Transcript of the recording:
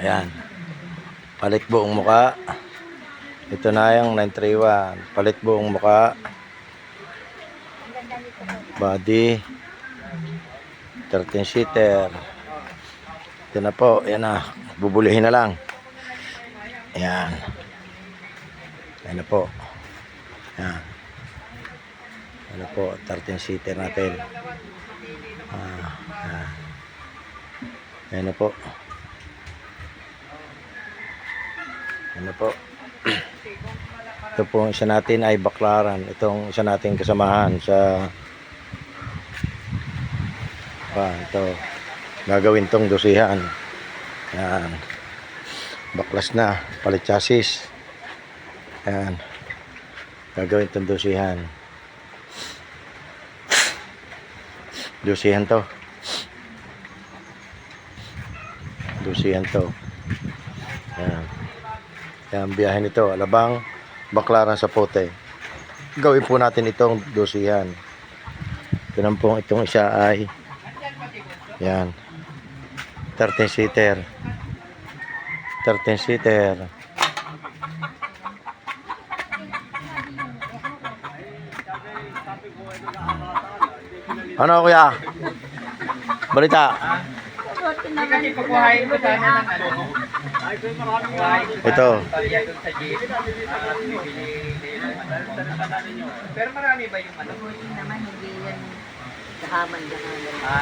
Ayan. Palit buong muka. Ito na yung 931. Palit buong muka. Body. 13-seater. Ito na po. Ayan na. Bubulihin na lang. Ayan. Ayan na po. Ayan. Ayan na po. 13-seater natin. Ayan. Ayan na po. Ayan na po. Ito po isa natin ay baklaran. Itong isa nating kasamahan sa ito. Gagawin tong dosihan. Ayan. Baklas na. Palit chassis. Ayan. Gagawin tong dosihan. Dosihan to. Dosihan to. Ayan. Ayan, biyahe nito. Alabang, Baklaran sa Pote. Gawin po natin itong dosihan. Ito naman po itong isa ay yan. 13-seater. 13-seater. Ano kuya? Balita. Ito. Pero marami ba yung ano? Naman hindi yan kahaman.